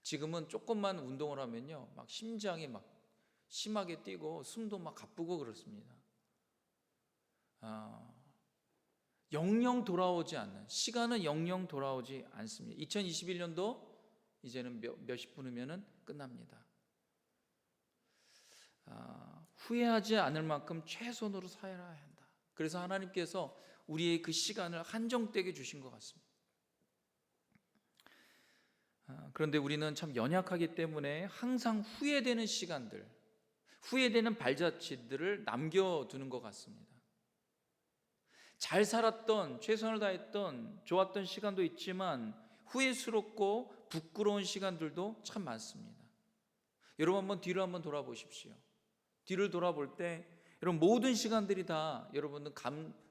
지금은 조금만 운동을 하면요, 막 심장이 막 심하게 뛰고 숨도 막 가쁘고 그렇습니다. 영영 돌아오지 않는, 시간은 영영 돌아오지 않습니다. 2021년도 이제는 몇십 분 후면은 끝납니다. 후회하지 않을 만큼 최선으로 살아야 한다. 그래서 하나님께서 우리의 그 시간을 한정되게 주신 것 같습니다. 그런데 우리는 참 연약하기 때문에 항상 후회되는 시간들, 후회되는 발자취들을 남겨두는 것 같습니다. 잘 살았던, 최선을 다했던, 좋았던 시간도 있지만 후회스럽고 부끄러운 시간들도 참 많습니다. 여러분 한번 뒤를 한번 돌아보십시오. 뒤를 돌아볼 때 여러분 모든 시간들이 다 여러분은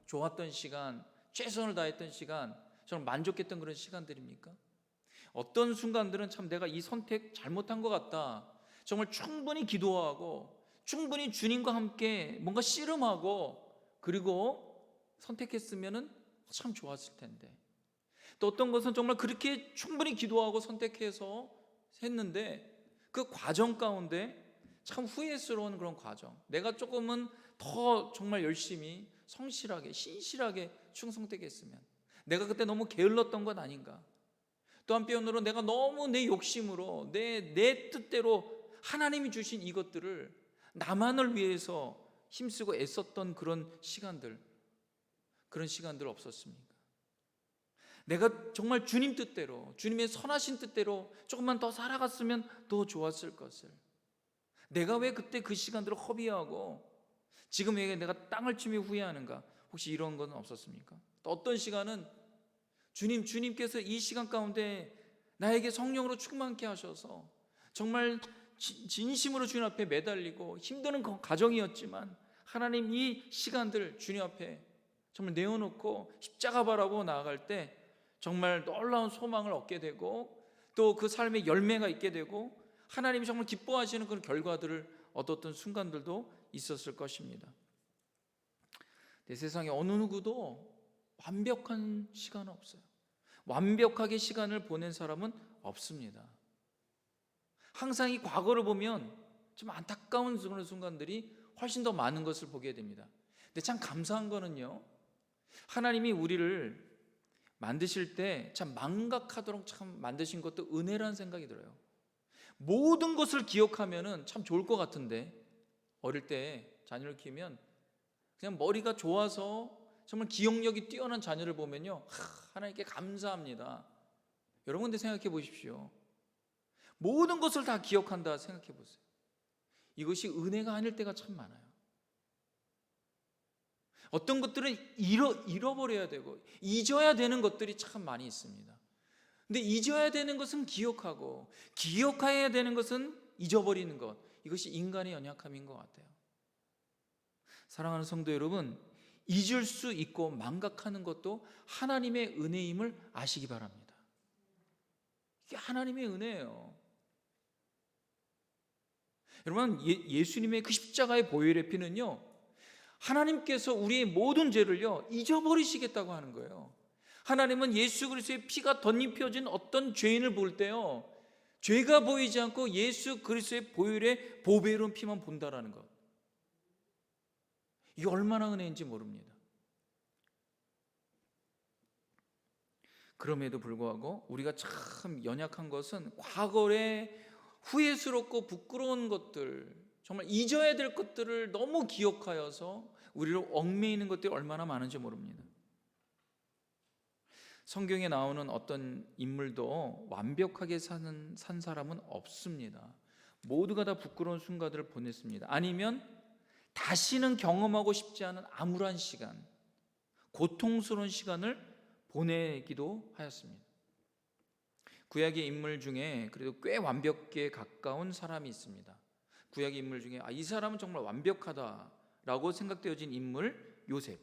좋았던 시간, 최선을 다했던 시간, 정말 만족했던 그런 시간들입니까? 어떤 순간들은 참 내가 이 선택 잘못한 것 같다, 정말 충분히 기도하고 충분히 주님과 함께 뭔가 씨름하고 그리고 선택했으면 참 좋았을 텐데, 또 어떤 것은 정말 그렇게 충분히 기도하고 선택해서 했는데 그 과정 가운데 참 후회스러운 그런 과정, 내가 조금은 더 정말 열심히 성실하게 신실하게 충성되겠으면, 내가 그때 너무 게을렀던 것 아닌가, 또 한편으로 내가 너무 내 욕심으로 내 뜻대로 하나님이 주신 이것들을 나만을 위해서 힘쓰고 애썼던 그런 시간들 없었습니까? 내가 정말 주님 뜻대로, 주님의 선하신 뜻대로 조금만 더 살아갔으면 더 좋았을 것을, 내가 왜 그때 그 시간들을 허비하고 지금 왜 내가 땅을 치며 후회하는가? 혹시 이런 건 없었습니까? 또 어떤 시간은 주님께서 이 시간 가운데 나에게 성령으로 충만케 하셔서 정말 진심으로 주님 앞에 매달리고 힘드는 가정이었지만 하나님 이 시간들 주님 앞에 정말 내어놓고 십자가 바라보고 나아갈 때 정말 놀라운 소망을 얻게 되고 또 그 삶의 열매가 있게 되고 하나님이 정말 기뻐하시는 그런 결과들을 얻었던 순간들도 있었을 것입니다. 내 세상에 어느 누구도 완벽한 시간은 없어요. 완벽하게 시간을 보낸 사람은 없습니다. 항상 이 과거를 보면 좀 안타까운 그런 순간들이 훨씬 더 많은 것을 보게 됩니다. 근데 참 감사한 거는요, 하나님이 우리를 만드실 때 참 망각하도록 참 만드신 것도 은혜라는 생각이 들어요. 모든 것을 기억하면은 참 좋을 것 같은데, 어릴 때 자녀를 키우면 그냥 머리가 좋아서 정말 기억력이 뛰어난 자녀를 보면요, 하나님께 감사합니다. 여러분 근데 생각해 보십시오. 모든 것을 다 기억한다 생각해 보세요. 이것이 은혜가 아닐 때가 참 많아요. 어떤 것들은 잃어버려야 되고 잊어야 되는 것들이 참 많이 있습니다. 근데 잊어야 되는 것은 기억하고 기억해야 되는 것은 잊어버리는 것, 이것이 인간의 연약함인 것 같아요. 사랑하는 성도 여러분, 잊을 수 있고 망각하는 것도 하나님의 은혜임을 아시기 바랍니다. 이게 하나님의 은혜예요. 여러분, 예수님의 그 십자가의 보혈의 피는요, 하나님께서 우리의 모든 죄를요 잊어버리시겠다고 하는 거예요. 하나님은 예수 그리스도의 피가 덧입혀진 어떤 죄인을 볼 때요, 죄가 보이지 않고 예수 그리스도의 보혈의 보배로운 피만 본다라는 것, 이게 얼마나 은혜인지 모릅니다. 그럼에도 불구하고 우리가 참 연약한 것은 과거에 후회스럽고 부끄러운 것들, 정말 잊어야 될 것들을 너무 기억하여서 우리를 얽매이는 것들이 얼마나 많은지 모릅니다. 성경에 나오는 어떤 인물도 완벽하게 산 사람은 없습니다. 모두가 다 부끄러운 순간들을 보냈습니다. 아니면 다시는 경험하고 싶지 않은 암울한 시간, 고통스러운 시간을 보내기도 하였습니다. 구약의 인물 중에 그래도 꽤 완벽에 가까운 사람이 있습니다. 구약의 인물 중에 이 사람은 정말 완벽하다라고 생각되어진 인물, 요셉.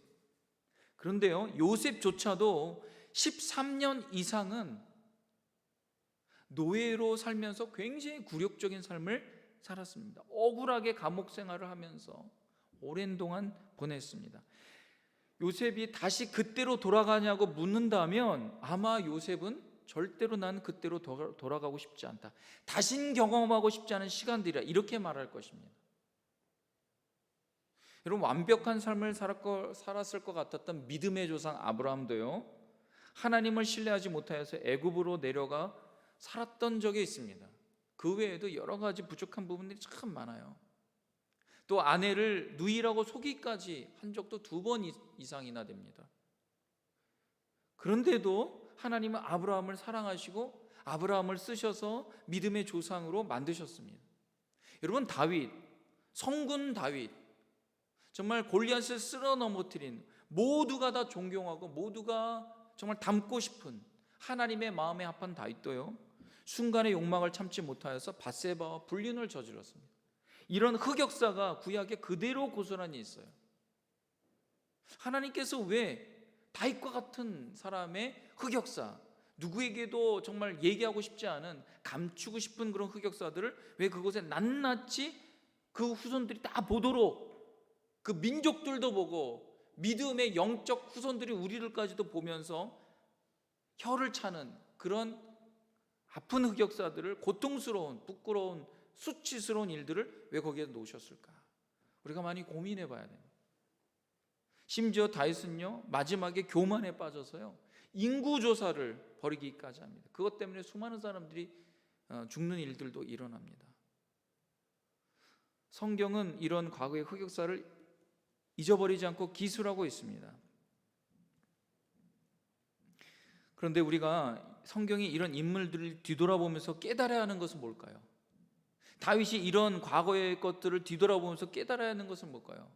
그런데요, 요셉조차도 13년 이상은 노예로 살면서 굉장히 굴욕적인 삶을 살았습니다. 억울하게 감옥 생활을 하면서 오랜 동안 보냈습니다. 요셉이 다시 그때로 돌아가냐고 묻는다면 아마 요셉은 절대로 난 그때로 돌아가고 싶지 않다. 다신 경험하고 싶지 않은 시간들이라 이렇게 말할 것입니다. 여러분, 완벽한 삶을 살았을 것 같았던 믿음의 조상 아브라함도요, 하나님을 신뢰하지 못하여서 애굽으로 내려가 살았던 적이 있습니다. 그 외에도 여러 가지 부족한 부분들이 참 많아요. 또 아내를 누이라고 속이기까지 한 적도 2번 이상이나 됩니다. 그런데도 하나님은 아브라함을 사랑하시고 아브라함을 쓰셔서 믿음의 조상으로 만드셨습니다. 여러분, 다윗, 성군 다윗, 정말 골리앗을 쓸어 넘어뜨린, 모두가 다 존경하고 모두가 정말 닮고 싶은 하나님의 마음에 합한 다윗도요, 순간의 욕망을 참지 못하여서 밧세바와 불륜을 저질렀습니다. 이런 흑역사가 구약에 그대로 고스란히 있어요. 하나님께서 왜 다윗과 같은 사람의 흑역사, 누구에게도 정말 얘기하고 싶지 않은, 감추고 싶은 그런 흑역사들을 왜 그곳에 낱낱이 그 후손들이 다 보도록, 그 민족들도 보고 믿음의 영적 후손들이 우리들까지도 보면서 혀를 차는 그런 아픈 흑역사들을, 고통스러운, 부끄러운, 수치스러운 일들을 왜 거기에 놓으셨을까? 우리가 많이 고민해 봐야 됩니다. 심지어 다윗은요, 마지막에 교만에 빠져서요, 인구조사를 벌이기까지 합니다. 그것 때문에 수많은 사람들이 죽는 일들도 일어납니다. 성경은 이런 과거의 흑역사를 잊어버리지 않고 기술하고 있습니다. 그런데 우리가 성경이 이런 인물들을 뒤돌아보면서 깨달아야 하는 것은 뭘까요? 다윗이 이런 과거의 것들을 뒤돌아보면서 깨달아야 하는 것은 뭘까요?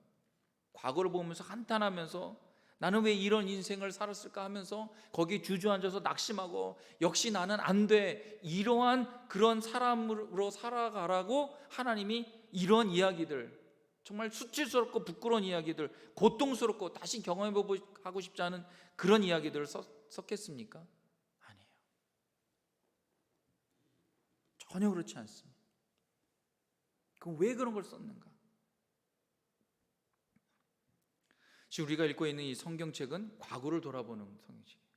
과거를 보면서 한탄하면서 나는 왜 이런 인생을 살았을까 하면서 거기에 주저앉아서 낙심하고 역시 나는 안 돼, 이러한 그런 사람으로 살아가라고 하나님이 이런 이야기들, 정말 수치스럽고 부끄러운 이야기들, 고통스럽고 다시 경험해보고 싶지 않은 그런 이야기들을 썼겠습니까? 아니에요. 전혀 그렇지 않습니다. 그럼 왜 그런 걸 썼는가? 지금 우리가 읽고 있는 이 성경책은 과거를 돌아보는 성경책이에요.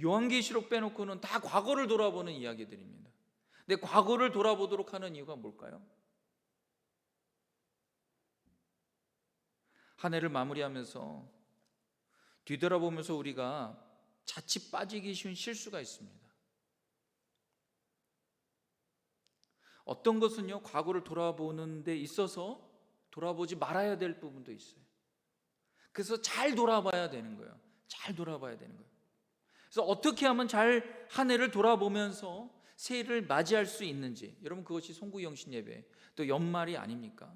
요한계시록 빼놓고는 다 과거를 돌아보는 이야기들입니다. 근데 과거를 돌아보도록 하는 이유가 뭘까요? 한 해를 마무리하면서 뒤돌아보면서 우리가 자칫 빠지기 쉬운 실수가 있습니다. 어떤 것은요, 과거를 돌아보는 데 있어서 돌아보지 말아야 될 부분도 있어요. 그래서 잘 돌아봐야 되는 거예요. 잘 돌아봐야 되는 거예요. 그래서 어떻게 하면 잘 한 해를 돌아보면서 새해를 맞이할 수 있는지, 여러분, 그것이 송구영신 예배, 또 연말이 아닙니까?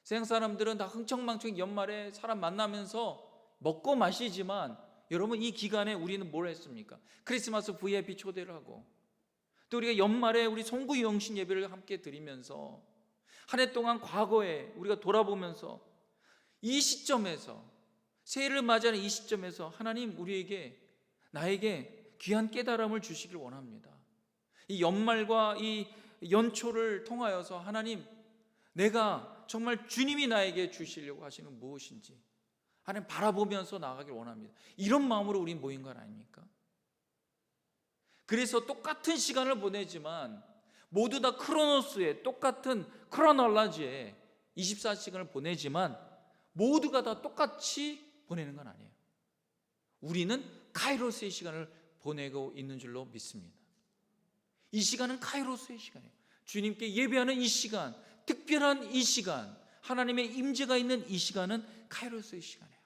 세상 사람들은 다 흥청망청 연말에 사람 만나면서 먹고 마시지만, 여러분, 이 기간에 우리는 뭘 했습니까? 크리스마스 VIP 초대를 하고, 또 우리가 연말에 우리 송구영신 예배를 함께 드리면서 한 해 동안 과거에 우리가 돌아보면서 이 시점에서, 새해를 맞이하는 이 시점에서 하나님 우리에게, 나에게 귀한 깨달음을 주시길 원합니다. 이 연말과 이 연초를 통하여서 하나님, 내가 정말 주님이 나에게 주시려고 하시는 무엇인지 하나님 바라보면서 나아가길 원합니다. 이런 마음으로 우리 모인 건 아닙니까? 그래서 똑같은 시간을 보내지만 모두 다 크로노스에, 똑같은 크로놀라지에 24시간을 보내지만 모두가 다 똑같이 보내는 건 아니에요. 우리는 카이로스의 시간을 보내고 있는 줄로 믿습니다. 이 시간은 카이로스의 시간이에요. 주님께 예배하는 이 시간, 특별한 이 시간, 하나님의 임재가 있는 이 시간은 카이로스의 시간이에요.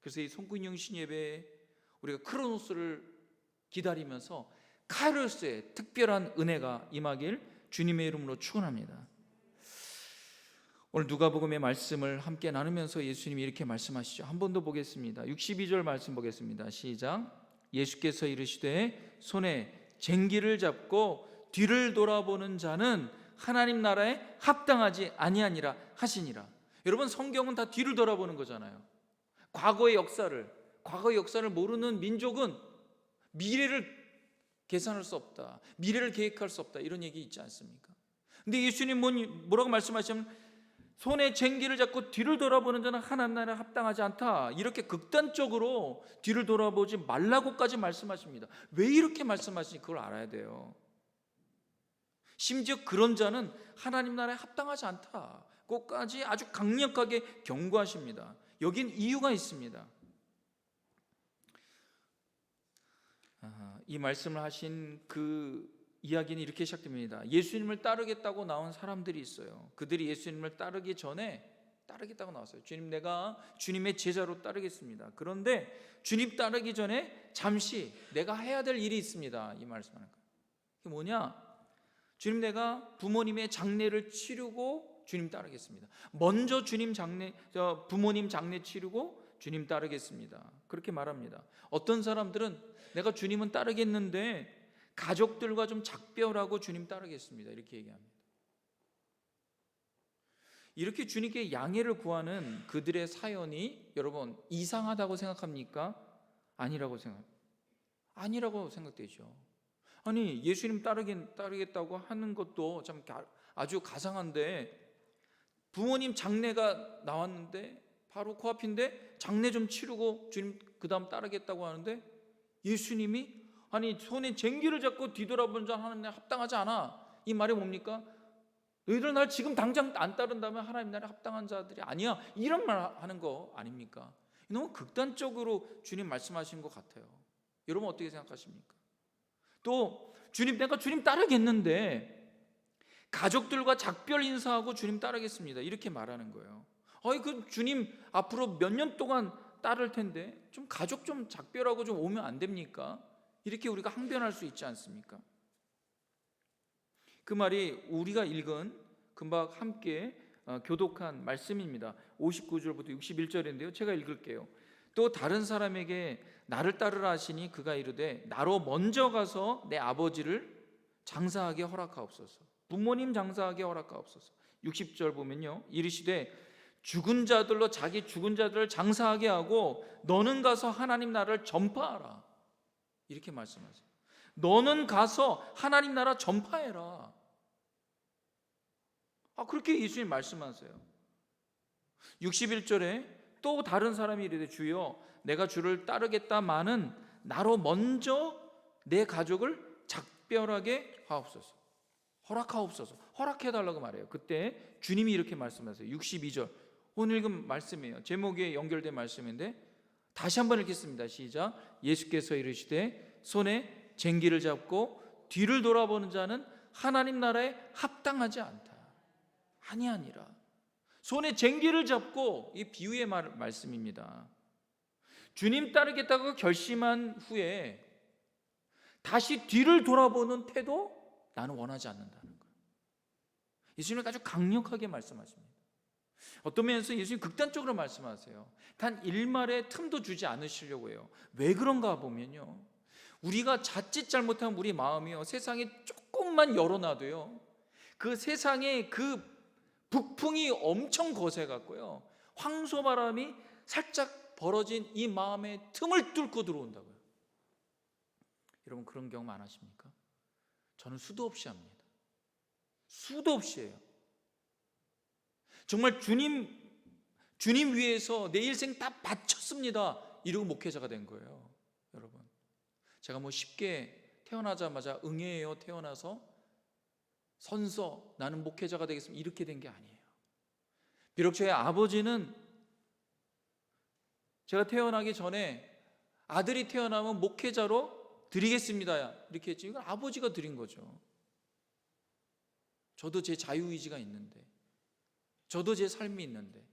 그래서 이 송구영신 예배에 우리가 크로노스를 기다리면서 카이로스의 특별한 은혜가 임하길 주님의 이름으로 축원합니다. 오늘 누가복음의 말씀을 함께 나누면서 예수님이 이렇게 말씀하시죠. 한 번 더 보겠습니다. 62절 말씀 보겠습니다. 시작. 예수께서 이르시되 손에 쟁기를 잡고 뒤를 돌아보는 자는 하나님 나라에 합당하지 아니하니라 하시니라. 여러분, 성경은 다 뒤를 돌아보는 거잖아요. 과거의 역사를 모르는 민족은 미래를 계산할 수 없다, 미래를 계획할 수 없다, 이런 얘기 있지 않습니까? 근데 예수님 뭐라고 말씀하시면 손에 쟁기를 잡고 뒤를 돌아보는 자는 하나님 나라에 합당하지 않다. 이렇게 극단적으로 뒤를 돌아보지 말라고까지 말씀하십니다. 왜 이렇게 말씀하시는지 그걸 알아야 돼요. 심지어 그런 자는 하나님 나라에 합당하지 않다. 그것까지 아주 강력하게 경고하십니다. 여긴 이유가 있습니다. 이 말씀을 하신 그 이야기는 이렇게 시작됩니다. 예수님을 따르겠다고 나온 사람들이 있어요. 그들이 예수님을 따르기 전에 따르겠다고 나왔어요. 주님, 내가 주님의 제자로 따르겠습니다. 그런데 주님 따르기 전에 잠시 내가 해야 될 일이 있습니다. 이 말씀하는 거예요. 그게 뭐냐? 주님, 내가 부모님의 장례를 치르고 주님 따르겠습니다. 먼저 부모님 장례 치르고 주님 따르겠습니다. 그렇게 말합니다. 어떤 사람들은 내가 주님은 따르겠는데 가족들과 좀 작별하고 주님 따르겠습니다. 이렇게 얘기합니다. 이렇게 주님께 양해를 구하는 그들의 사연이 여러분 이상하다고 생각합니까? 아니라고 생각되죠. 아니, 예수님 따르겠다고 하는 것도 참 아주 가상한데, 부모님 장례가 나왔는데 바로 코앞인데 장례 좀 치르고 주님 그 다음 따르겠다고 하는데, 예수님이 아니 손에 쟁기를 잡고 뒤돌아보는 자 하나님 나라에 합당하지 않아. 이 말이 뭡니까? 너희들 날 지금 당장 안 따른다면 하나님 나라에 합당한 자들이 아니야. 이런 말 하는 거 아닙니까? 너무 극단적으로 주님 말씀하신 것 같아요. 여러분 어떻게 생각하십니까? 또 주님, 내가 주님 따르겠는데 가족들과 작별 인사하고 주님 따르겠습니다. 이렇게 말하는 거예요. 그 주님 앞으로 몇 년 동안 따를 텐데 좀 가족 좀 작별하고 좀 오면 안 됩니까? 이렇게 우리가 항변할 수 있지 않습니까? 그 말이 우리가 읽은 금방 함께 교독한 말씀입니다. 59절부터 61절인데요. 제가 읽을게요. 또 다른 사람에게 나를 따르라 하시니 그가 이르되 나로 먼저 가서 내 아버지를 장사하게 허락하옵소서. 부모님 장사하게 허락하옵소서. 60절 보면요. 이르시되 죽은 자들로 자기 죽은 자들을 장사하게 하고 너는 가서 하나님 나라를 전파하라. 이렇게 말씀하세요. 너는 가서 하나님 나라 전파해라. 그렇게 예수님 말씀하세요. 61절에 또 다른 사람이 이르되 주여 내가 주를 따르겠다마는 나로 먼저 내 가족을 작별하게 하옵소서. 허락하옵소서. 허락해달라고 말해요. 그때 주님이 이렇게 말씀하세요. 62절 오늘 읽은 말씀이에요. 제목에 연결된 말씀인데 다시 한번 읽겠습니다. 시작. 예수께서 이르시되 손에 쟁기를 잡고 뒤를 돌아보는 자는 하나님 나라에 합당하지 않다. 아니라 손에 쟁기를 잡고, 이 비유의 말씀입니다. 주님 따르겠다고 결심한 후에 다시 뒤를 돌아보는 태도, 나는 원하지 않는다는 거예요. 예수님은 아주 강력하게 말씀하십니다. 어떤 면에서 예수님 극단적으로 말씀하세요. 단 일말의 틈도 주지 않으시려고 해요. 왜 그런가 보면요, 우리가 자칫 잘못하면 우리 마음이요 세상에 조금만 열어놔도요 그 세상에 그 북풍이 엄청 거세갖고요 황소바람이 살짝 벌어진 이 마음의 틈을 뚫고 들어온다고요. 여러분 그런 경험 안 하십니까? 저는 수도 없이 합니다. 수도 없이 해요. 정말 주님 위해서 내 일생 다 바쳤습니다 이러고 목회자가 된 거예요. 여러분, 제가 쉽게 태어나자마자 응애예요 태어나서 선서 나는 목회자가 되겠습니다 이렇게 된 게 아니에요. 비록 저희 아버지는 제가 태어나기 전에 아들이 태어나면 목회자로 드리겠습니다 이렇게 했지, 이건 아버지가 드린 거죠. 저도 제 자유의지가 있는데, 저도 제 삶이 있는데,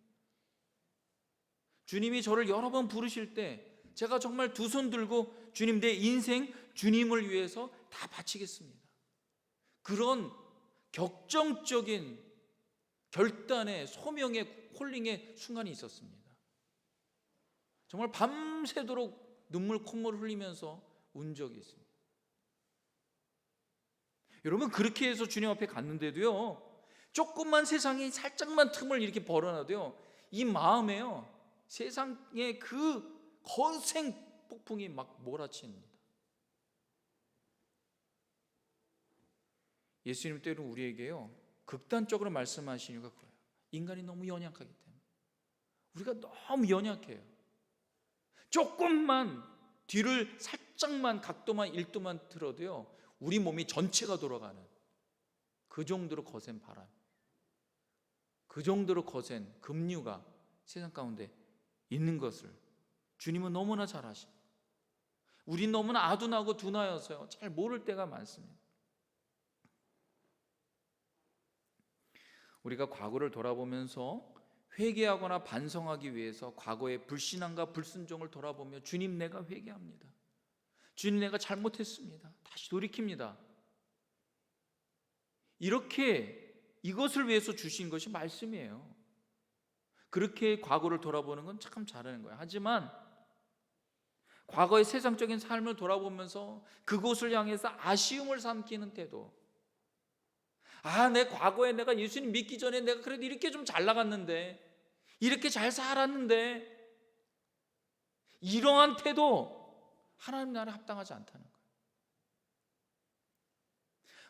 주님이 저를 여러 번 부르실 때 제가 정말 두 손 들고 주님 내 인생 주님을 위해서 다 바치겠습니다, 그런 격정적인 결단의 소명의 콜링의 순간이 있었습니다. 정말 밤새도록 눈물 콧물 흘리면서 운 적이 있습니다. 여러분 그렇게 해서 주님 앞에 갔는데도요 조금만 세상이 살짝만 틈을 이렇게 벌어놔도요 이 마음에요 세상의 그 거센 폭풍이 막 몰아칩니다. 예수님 때는 우리에게요 극단적으로 말씀하시는 이유가 그거예요. 인간이 너무 연약하기 때문에. 우리가 너무 연약해요. 조금만 뒤를 살짝만 각도만 1도만 틀어도요, 우리 몸이 전체가 돌아가는 그 정도로 거센 바람, 그 정도로 거센 급류가 세상 가운데 있는 것을 주님은 너무나 잘 아십니다. 우린 너무나 아둔하고 둔하여서요, 잘 모를 때가 많습니다. 우리가 과거를 돌아보면서 회개하거나 반성하기 위해서 과거의 불신앙과 불순종을 돌아보며 주님, 내가 회개합니다. 주님, 내가 잘못했습니다. 다시 돌이킵니다. 이렇게 이것을 위해서 주신 것이 말씀이에요. 그렇게 과거를 돌아보는 건 참 잘하는 거예요. 하지만 과거의 세상적인 삶을 돌아보면서 그곳을 향해서 아쉬움을 삼키는 태도, 내 과거에 내가 예수님 믿기 전에 내가 그래도 이렇게 좀 잘 나갔는데, 이렇게 잘 살았는데, 이러한 태도 하나님 나라에 합당하지 않다는 거예요.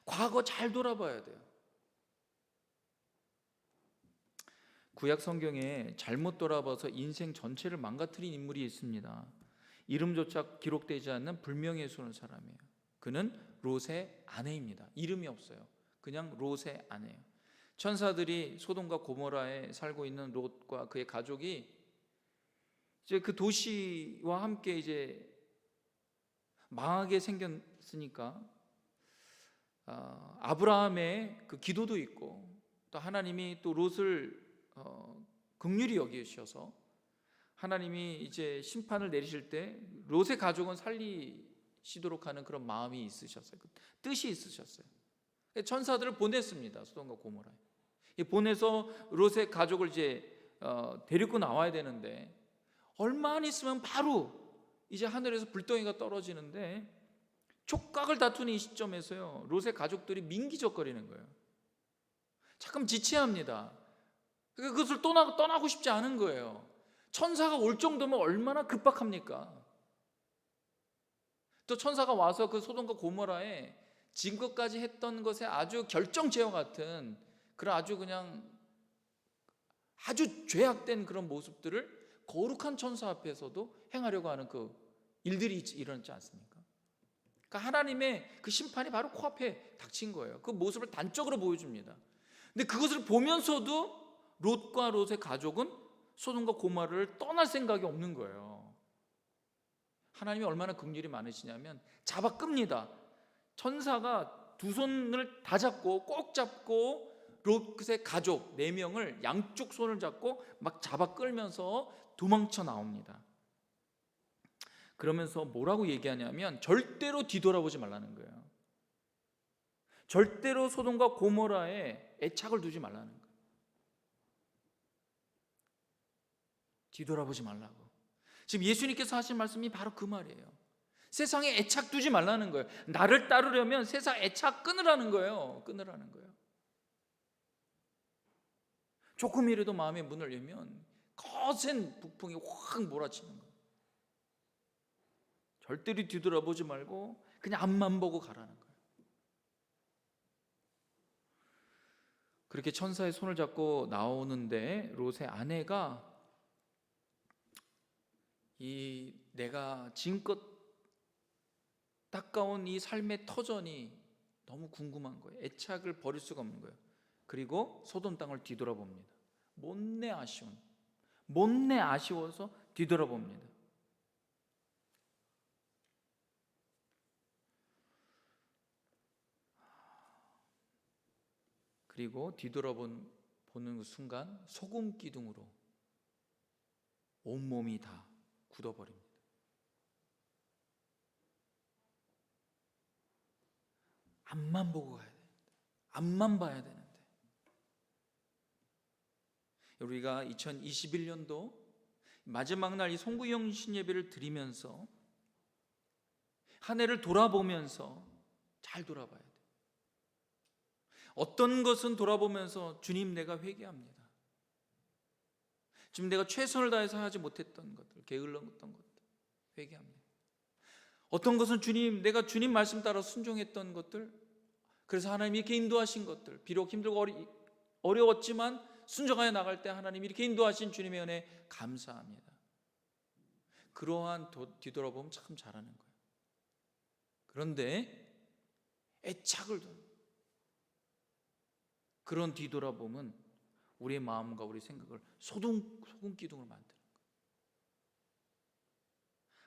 과거 잘 돌아봐야 돼요. 구약 성경에 잘못 돌아봐서 인생 전체를 망가뜨린 인물이 있습니다. 이름조차 기록되지 않는 불명예 스러운 사람이에요. 그는 롯의 아내입니다. 이름이 없어요. 그냥 롯의 아내예요. 천사들이 소돔과 고모라에 살고 있는 롯과 그의 가족이 이제 그 도시와 함께 이제 망하게 생겼으니까 아브라함의 그 기도도 있고, 또 하나님이 또 롯을 긍휼히 여기셔서 하나님이 이제 심판을 내리실 때 롯의 가족은 살리시도록 하는 그런 마음이 있으셨어요. 뜻이 있으셨어요. 천사들을 보냈습니다. 소돔과 고모라에 보내서 롯의 가족을 이제 데리고 나와야 되는데, 얼마 안 있으면 바로 이제 하늘에서 불덩이가 떨어지는데, 촉각을 다투는 이 시점에서요, 롯의 가족들이 민기적거리는 거예요. 잠깐 지체합니다. 그것을 떠나고 싶지 않은 거예요. 천사가 올 정도면 얼마나 급박합니까? 또 천사가 와서 그 소돔과 고모라에 지금까지 했던 것에 아주 결정체와 같은 그런 아주 죄악된 그런 모습들을 거룩한 천사 앞에서도 행하려고 하는 그 일들이 일어났지 않습니까? 그러니까 하나님의 그 심판이 바로 코앞에 닥친 거예요. 그 모습을 단적으로 보여줍니다. 근데 그것을 보면서도 롯과 롯의 가족은 소돔과 고모라를 떠날 생각이 없는 거예요. 하나님이 얼마나 긍휼이 많으시냐면 잡아 끕니다. 천사가 두 손을 다 잡고 꼭 잡고 롯의 가족 4명을 양쪽 손을 잡고 막 잡아 끌면서 도망쳐 나옵니다. 그러면서 뭐라고 얘기하냐면 절대로 뒤돌아보지 말라는 거예요. 절대로 소돔과 고모라에 애착을 두지 말라는 거예요. 뒤돌아보지 말라고. 지금 예수님께서 하신 말씀이 바로 그 말이에요. 세상에 애착 두지 말라는 거예요. 나를 따르려면 세상 애착 끊으라는 거예요. 끊으라는 거예요. 조금이라도 마음의 문을 열면 거센 북풍이 확 몰아치는 거예요. 절대로 뒤돌아보지 말고 그냥 앞만 보고 가라는 거예요. 그렇게 천사의 손을 잡고 나오는데 롯의 아내가 내가 지금껏 닦아온 이 삶의 터전이 너무 궁금한 거예요. 애착을 버릴 수가 없는 거예요. 그리고 소돔 땅을 뒤돌아봅니다. 못내 아쉬워서 뒤돌아봅니다. 그리고 뒤돌아보는 그 순간 소금 기둥으로 온몸이 다 굳어버립니다. 앞만 보고 가야 되는데, 앞만 봐야 되는데, 우리가 2021년도 마지막 날 이 송구영신 예배를 드리면서 한 해를 돌아보면서 잘 돌아봐야 돼요. 어떤 것은 돌아보면서 주님, 내가 회개합니다. 지금 내가 최선을 다해서 하지 못했던 것들, 게을렀던 것들 회개합니다. 어떤 것은 주님, 내가 주님 말씀 따라 순종했던 것들, 그래서 하나님이 이렇게 인도하신 것들, 비록 힘들고 어려웠지만 순종하여 나갈 때 하나님 이렇게 인도하신 주님의 은혜 감사합니다. 그러한 뒤돌아보면 참 잘하는 거예요. 그런데 애착을 둔 그런 뒤돌아보면 우리의 마음과 우리 생각을 소금 기둥을 만드는 거예요.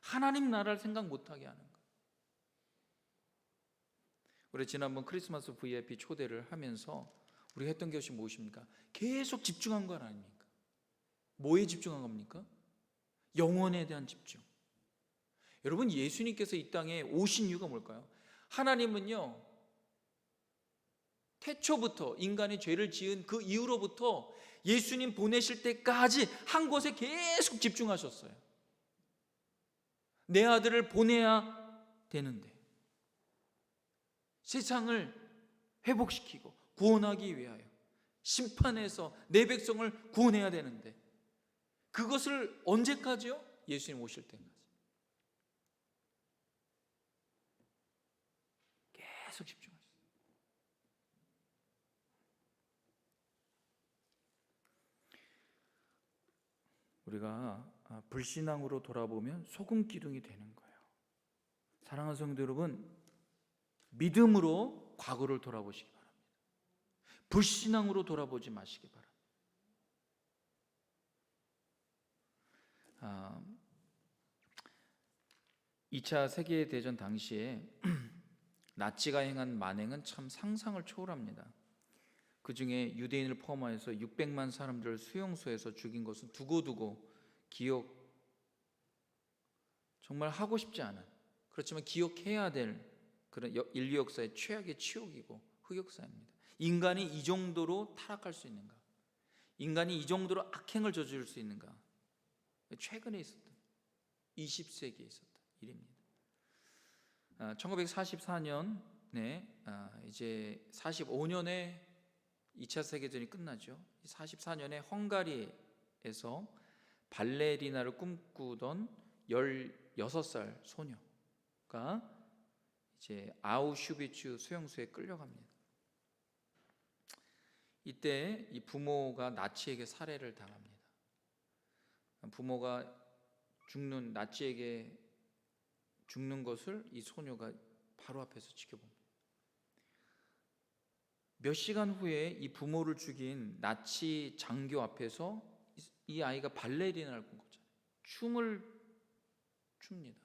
하나님 나라를 생각 못하게 하는 거예요. 우리 지난번 크리스마스 VIP 초대를 하면서 우리가 했던 것이 무엇입니까? 계속 집중한 건 아닙니까? 뭐에 집중한 겁니까? 영혼에 대한 집중. 여러분, 예수님께서 이 땅에 오신 이유가 뭘까요? 하나님은요, 태초부터 인간이 죄를 지은 그 이후로부터 예수님 보내실 때까지 한 곳에 계속 집중하셨어요. 내 아들을 보내야 되는데, 세상을 회복시키고 구원하기 위하여 심판에서 내 백성을 구원해야 되는데, 그것을 언제까지요? 예수님 오실 때까지 계속 집중하셨어요. 우리가 불신앙으로 돌아보면 소금 기둥이 되는 거예요. 사랑하는 성도 여러분, 믿음으로 과거를 돌아보시기 바랍니다. 불신앙으로 돌아보지 마시기 바랍니다. 2차 세계대전 당시에 나치가 행한 만행은 참 상상을 초월합니다. 그 중에 유대인을 포함해서 600만 사람들을 수용소에서 죽인 것은 두고두고 기억, 정말 하고 싶지 않은, 그렇지만 기억해야 될 그런 인류 역사의 최악의 치욕이고 흑역사입니다. 인간이 이 정도로 타락할 수 있는가? 인간이 이 정도로 악행을 저지를 수 있는가? 최근에 있었던 20세기에 있었던 일입니다. 1944년에 이제 45년에 2차 세계대전이 끝나죠. 44년에 헝가리에서 발레리나를 꿈꾸던 16살 소녀가 이제 아우슈비츠 수용소에 끌려갑니다. 이때 이 부모가 나치에게 살해를 당합니다. 부모가 나치에게 죽는 것을 이 소녀가 바로 앞에서 지켜봅니다. 몇 시간 후에 이 부모를 죽인 나치 장교 앞에서 이 아이가 발레리나를 꿈꿨잖아요. 춤을 춥니다.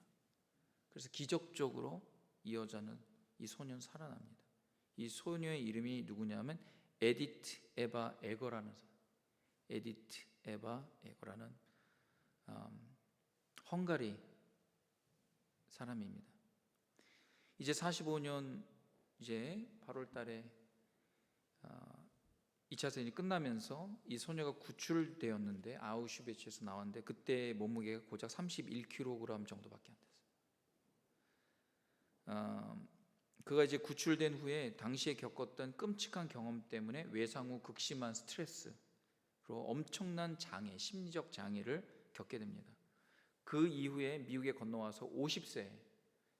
그래서 기적적으로 이 여자는, 이 소녀는 살아납니다. 이 소녀의 이름이 누구냐면 에디트 에바 에거라는 사람. 에디트 에바 에거라는 헝가리 사람입니다. 이제 45년 이제 8월 달에 2차 세전이 끝나면서 이 소녀가 구출되었는데 아우슈비츠에서 나왔는데 그때 몸무게가 고작 31kg 정도밖에 안 됐어요. 그가 이제 구출된 후에 당시에 겪었던 끔찍한 경험 때문에 외상 후 극심한 스트레스로 엄청난 장애, 심리적 장애를 겪게 됩니다. 그 이후에 미국에 건너와서 50세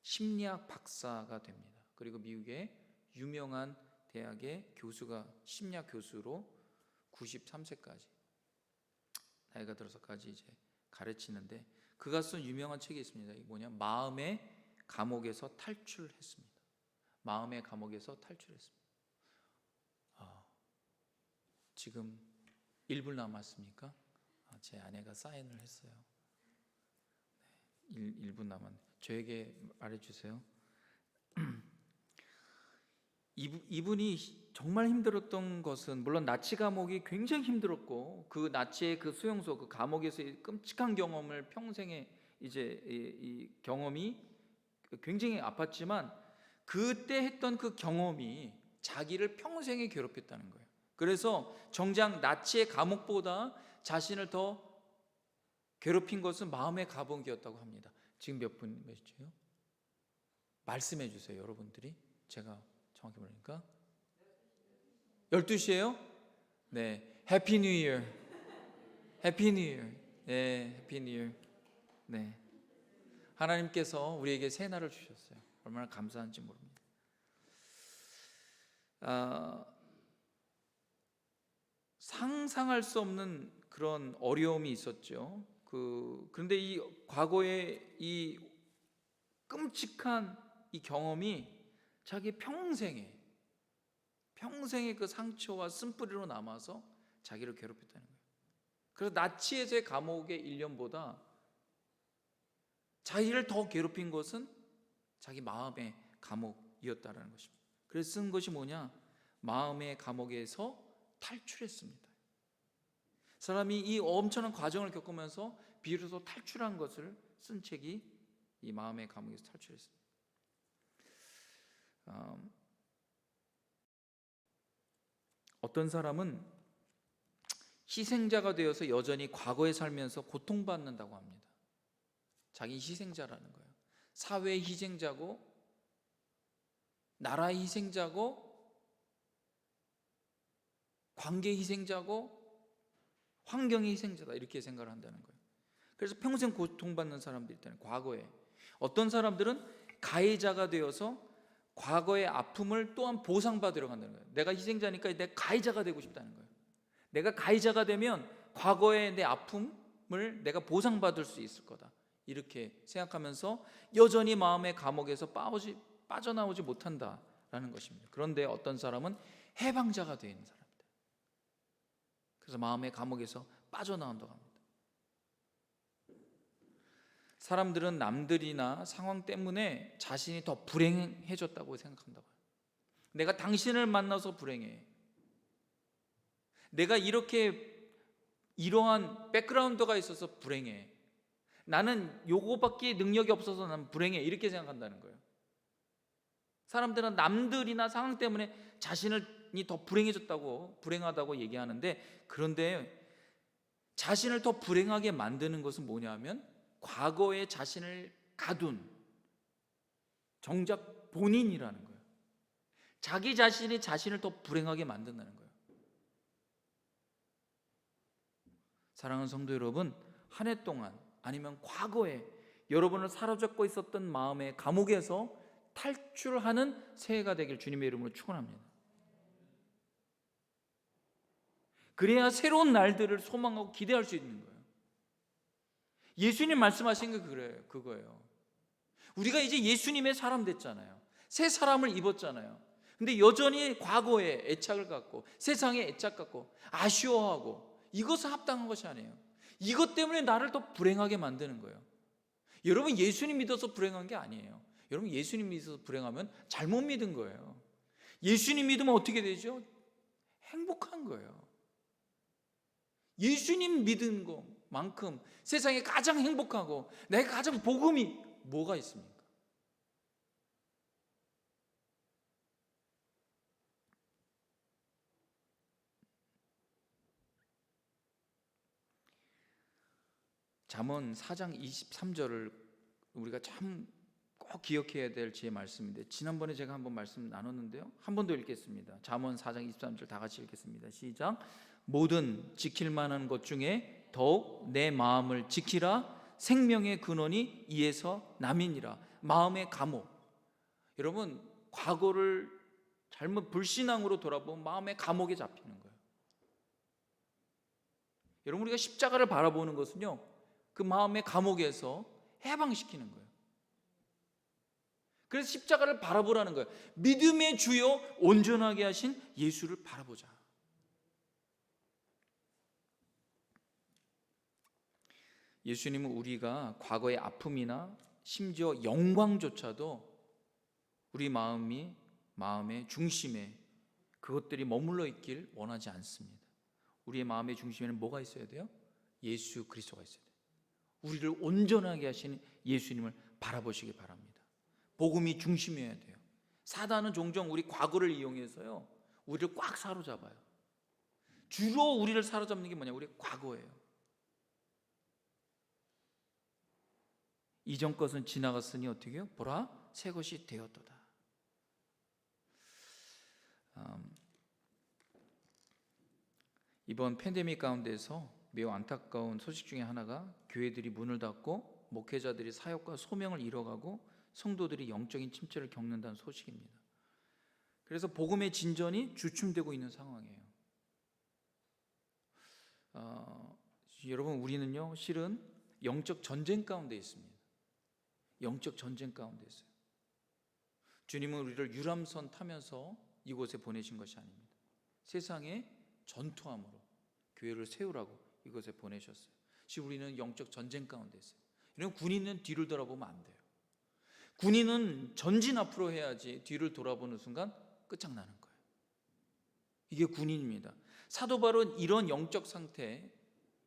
심리학 박사가 됩니다. 그리고 미국의 유명한 대학의 교수가, 심리학 교수로 93세까지 나이가 들어서까지 이제 가르치는데, 그가 쓴 유명한 책이 있습니다. 이게 뭐냐? 마음의 감옥에서 탈출했습니다. 마음의 감옥에서 탈출했습니다. 지금 1분 남았습니까? 제 아내가 사인을 했어요. 1분 남았네. 저에게 말해주세요. 이분이 정말 힘들었던 것은, 물론 나치 감옥이 굉장히 힘들었고 그 나치의 그 수용소, 그 감옥에서의 끔찍한 경험을 평생에 이제 이 경험이 굉장히 아팠지만, 그때 했던 그 경험이 자기를 평생에 괴롭혔다는 거예요. 그래서 정작 나치의 감옥보다 자신을 더 괴롭힌 것은 마음의 감옥이었다고 합니다. 지금 몇시죠? 말씀해 주세요, 여러분들이. 제가 정확히 모르니까 12시예요? 네, 해피 뉴 이어. 해피 뉴 이어. 네, 해피 뉴 이어. 네, 하나님께서 우리에게 새 날을 주셨어요. 얼마나 감사한지 모릅니다. 상상할 수 없는 그런 어려움이 있었죠. 그런데 이 과거의 이 끔찍한 이 경험이 자기 평생의 그 상처와 쓴뿌리로 남아서 자기를 괴롭혔다는 거예요. 그래서 나치에서의 감옥의 1년보다 자기를 더 괴롭힌 것은 자기 마음의 감옥이었다라는 것입니다. 그래서 쓴 것이 뭐냐? 마음의 감옥에서 탈출했습니다. 사람이 이 엄청난 과정을 겪으면서 비로소 탈출한 것을 쓴 책이 이 마음의 감옥에서 탈출했습니다. 어떤 사람은 희생자가 되어서 여전히 과거에 살면서 고통받는다고 합니다. 자기 희생자라는 거예요. 사회의 희생자고, 나라의 희생자고, 관계의 희생자고, 환경의 희생자다, 이렇게 생각을 한다는 거예요. 그래서 평생 고통받는 사람들이 있다는 거예요. 과거에 어떤 사람들은 가해자가 되어서 과거의 아픔을 또한 보상받으러 간다는 거예요. 내가 희생자니까 내가 가해자가 되고 싶다는 거예요. 내가 가해자가 되면 과거의 내 아픔을 내가 보상받을 수 있을 거다, 이렇게 생각하면서 여전히 마음의 감옥에서 빠져나오지 못한다라는 것입니다. 그런데 어떤 사람은 해방자가 되어 있는 사람입니다. 그래서 마음의 감옥에서 빠져나온다고 합니다. 사람들은 남들이나 상황 때문에 자신이 더 불행해졌다고 생각한다고 해요. 내가 당신을 만나서 불행해. 내가 이러한 백그라운드가 있어서 불행해. 나는 요거밖에 능력이 없어서 난 불행해, 이렇게 생각한다는 거예요. 사람들은 남들이나 상황 때문에 자신이 더 불행하다고 얘기하는데, 그런데 자신을 더 불행하게 만드는 것은 뭐냐면 과거에 자신을 가둔 정작 본인이라는 거예요. 자기 자신이 자신을 더 불행하게 만든다는 거예요. 사랑하는 성도 여러분, 한 해 동안 아니면 과거에 여러분을 사로잡고 있었던 마음의 감옥에서 탈출하는 새해가 되길 주님의 이름으로 축원합니다. 그래야 새로운 날들을 소망하고 기대할 수 있는 거예요. 예수님 말씀하신 게 그거예요. 우리가 이제 예수님의 사람 됐잖아요. 새 사람을 입었잖아요. 근데 여전히 과거에 애착을 갖고, 세상에 애착 갖고 아쉬워하고, 이것은 합당한 것이 아니에요. 이것 때문에 나를 더 불행하게 만드는 거예요. 여러분, 예수님 믿어서 불행한 게 아니에요. 여러분, 예수님 믿어서 불행하면 잘못 믿은 거예요. 예수님 믿으면 어떻게 되죠? 행복한 거예요. 예수님 믿은 것만큼 세상에 가장 행복하고 내가 가장 복음이 뭐가 있습니까? 잠언 4장 23절을 우리가 참 꼭 기억해야 될 제 말씀인데, 지난번에 제가 한번 말씀 나눴는데요, 한 번 더 읽겠습니다. 잠언 4장 23절 다 같이 읽겠습니다. 시작. 모든 지킬 만한 것 중에 더욱 내 마음을 지키라. 생명의 근원이 이에서 남이니라. 마음의 감옥. 여러분, 과거를 잘못 불신앙으로 돌아보면 마음의 감옥에 잡히는 거예요. 여러분, 우리가 십자가를 바라보는 것은요, 그 마음의 감옥에서 해방시키는 거예요. 그래서 십자가를 바라보라는 거예요. 믿음의 주요 온전하게 하신 예수를 바라보자. 예수님은 우리가 과거의 아픔이나 심지어 영광조차도 우리 마음의 중심에 그것들이 머물러 있길 원하지 않습니다. 우리의 마음의 중심에는 뭐가 있어야 돼요? 예수 그리스도가 있어야 돼요. 우리를 온전하게 하시는 예수님을 바라보시기 바랍니다. 복음이 중심이어야 돼요. 사단은 종종 우리 과거를 이용해서요, 우리를 꽉 사로잡아요. 주로 우리를 사로잡는 게 뭐냐? 우리 과거예요. 이전 것은 지나갔으니 어떻게 해요? 보라, 새 것이 되었도다. 이번 팬데믹 가운데서 매우 안타까운 소식 중에 하나가 교회들이 문을 닫고 목회자들이 사역과 소명을 잃어가고 성도들이 영적인 침체를 겪는다는 소식입니다. 그래서 복음의 진전이 주춤되고 있는 상황이에요. 여러분, 우리는요 실은 영적 전쟁 가운데 있습니다. 영적 전쟁 가운데 있어요. 주님은 우리를 유람선 타면서 이곳에 보내신 것이 아닙니다. 세상에 전투함으로 교회를 세우라고 이곳에 보내셨어요. 지금 우리는 영적 전쟁 가운데 있어요. 이런 군인은 뒤를 돌아보면 안 돼요. 군인은 전진 앞으로 해야지 뒤를 돌아보는 순간 끝장나는 거예요. 이게 군인입니다. 사도 바울은 이런 영적 상태,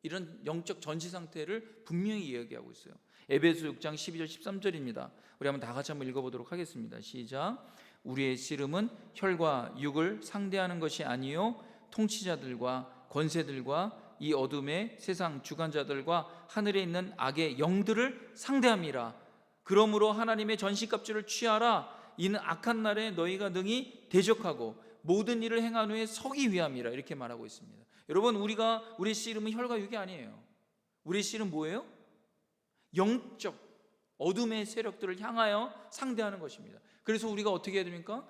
이런 영적 전시 상태를 분명히 이야기하고 있어요. 에베소 6장 12절 13절입니다. 우리 한번 다 같이 한번 읽어보도록 하겠습니다. 시작. 우리의 씨름은 혈과 육을 상대하는 것이 아니요 통치자들과 권세들과 이 어둠의 세상 주관자들과 하늘에 있는 악의 영들을 상대함이라. 그러므로 하나님의 전시갑주를 취하라. 이는 악한 날에 너희가 능히 대적하고 모든 일을 행한 후에 서기 위함이라. 이렇게 말하고 있습니다. 여러분, 우리의 씨름은 혈과 육이 아니에요. 우리의 씨름 뭐예요? 영적 어둠의 세력들을 향하여 상대하는 것입니다. 그래서 우리가 어떻게 해야 됩니까?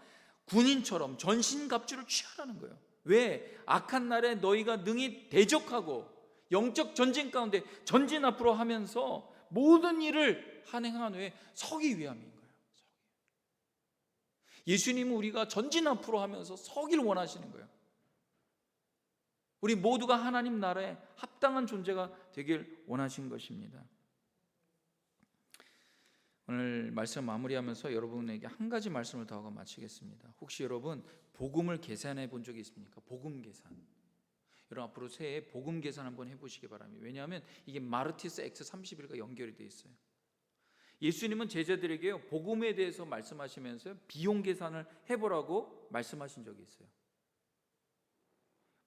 군인처럼 전신갑주를 취하라는 거예요. 왜? 악한 날에 너희가 능히 대적하고 영적 전쟁 가운데 전진 앞으로 하면서 모든 일을 한행한 후에 서기 위함인 거예요. 예수님은 우리가 전진 앞으로 하면서 서기를 원하시는 거예요. 우리 모두가 하나님 나라에 합당한 존재가 되길 원하신 것입니다. 오늘 말씀 마무리하면서 여러분에게 한 가지 말씀을 더 하고 마치겠습니다. 혹시 여러분 복음을 계산해 본 적이 있습니까? 복음 계산. 여러분 앞으로 새해 복음 계산 한번 해보시기 바랍니다. 왜냐하면 이게 마르티스 X 31과 연결이 되어 있어요. 예수님은 제자들에게 복음에 대해서 말씀하시면서 비용 계산을 해보라고 말씀하신 적이 있어요.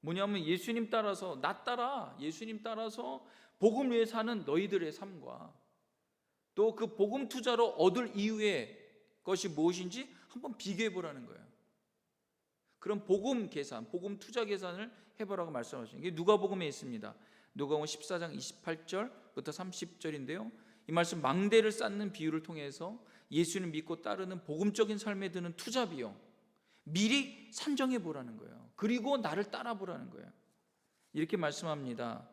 뭐냐면 예수님 따라서, 나 따라 예수님 따라서 복음 위에 사는 너희들의 삶과 또 그 복음 투자로 얻을 이유의 것이 무엇인지 한번 비교해 보라는 거예요. 그럼 복음 계산, 복음 투자 계산을 해보라고 말씀하시는 게 누가복음에 있습니다. 누가복음 14장 28절부터 30절인데요. 이 말씀 망대를 쌓는 비유를 통해서 예수님 믿고 따르는 복음적인 삶에 드는 투자 비용 미리 산정해 보라는 거예요. 그리고 나를 따라 보라는 거예요. 이렇게 말씀합니다.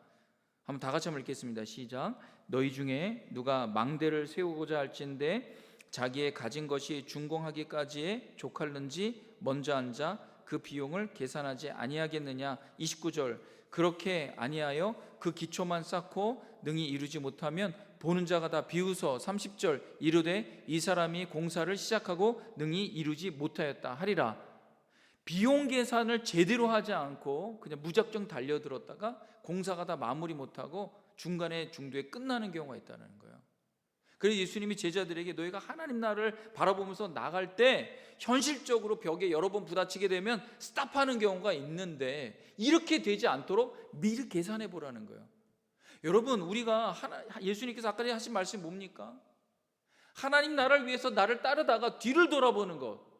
한번 다 같이 한번 읽겠습니다. 시작. 너희 중에 누가 망대를 세우고자 할진대 자기의 가진 것이 준공하기까지에 족할는지 먼저 앉아 그 비용을 계산하지 아니하겠느냐. 29절. 그렇게 아니하여 그 기초만 쌓고 능히 이루지 못하면 보는 자가 다 비웃어. 30절. 이르되 이 사람이 공사를 시작하고 능히 이루지 못하였다 하리라. 비용 계산을 제대로 하지 않고 그냥 무작정 달려들었다가 공사가 다 마무리 못하고 중간에 중도에 끝나는 경우가 있다는 거예요. 그래서 예수님이 제자들에게 너희가 하나님 나라를 바라보면서 나갈 때 현실적으로 벽에 여러 번 부딪히게 되면 스탑하는 경우가 있는데 이렇게 되지 않도록 미리 계산해 보라는 거예요. 여러분, 우리가 예수님께서 아까 하신 말씀이 뭡니까? 하나님 나라를 위해서 나를 따르다가 뒤를 돌아보는 것,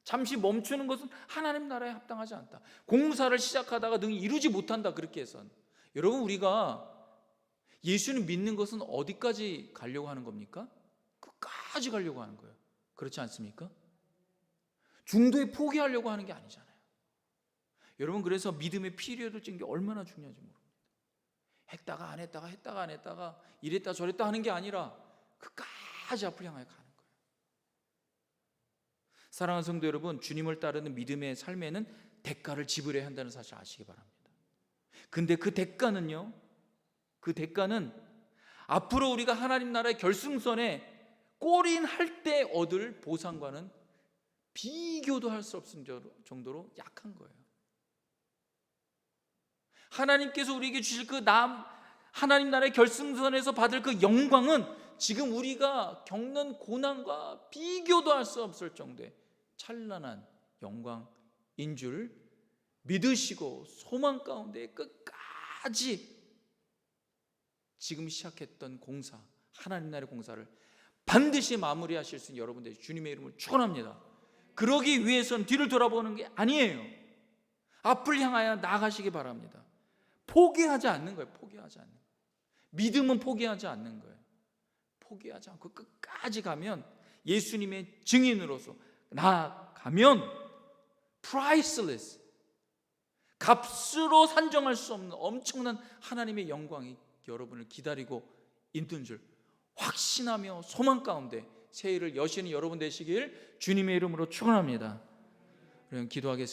잠시 멈추는 것은 하나님 나라에 합당하지 않다. 공사를 시작하다가 능히 이루지 못한다. 그렇게 해선 여러분, 우리가 예수님 믿는 것은 어디까지 가려고 하는 겁니까? 끝까지 가려고 하는 거예요. 그렇지 않습니까? 중도에 포기하려고 하는 게 아니잖아요. 여러분, 그래서 믿음의 피리어드 찍는 게 얼마나 중요한지 모릅니다. 했다가 안 했다가 했다가 안 했다가 이랬다 저랬다 하는 게 아니라 끝까지 앞을 향하여 가는 거예요. 사랑하는 성도 여러분, 주님을 따르는 믿음의 삶에는 대가를 지불해야 한다는 사실 아시기 바랍니다. 근데 그 대가는 앞으로 우리가 하나님 나라의 결승선에 골인할 때 얻을 보상과는 비교도 할 수 없을 정도로 약한 거예요. 하나님께서 우리에게 주실 하나님 나라의 결승선에서 받을 그 영광은 지금 우리가 겪는 고난과 비교도 할 수 없을 정도의 찬란한 영광인 줄 믿으시고 소망 가운데 끝까지 지금 시작했던 공사, 하나님 나라의 공사를 반드시 마무리하실 수 있는 여러분들 주님의 이름을 축원합니다. 그러기 위해서는 뒤를 돌아보는 게 아니에요. 앞을 향하여 나아가시기 바랍니다. 포기하지 않는 거예요. 포기하지 않는 거예요. 믿음은 포기하지 않는 거예요. 포기하지 않고 끝까지 가면, 예수님의 증인으로서 나아가면 priceless, 값으로 산정할 수 없는 엄청난 하나님의 영광이 여러분을 기다리고 있는 줄 확신하며 소망 가운데 새해를 여시는 여러분 되시길 주님의 이름으로 축원합니다. 그럼 기도하겠습니다.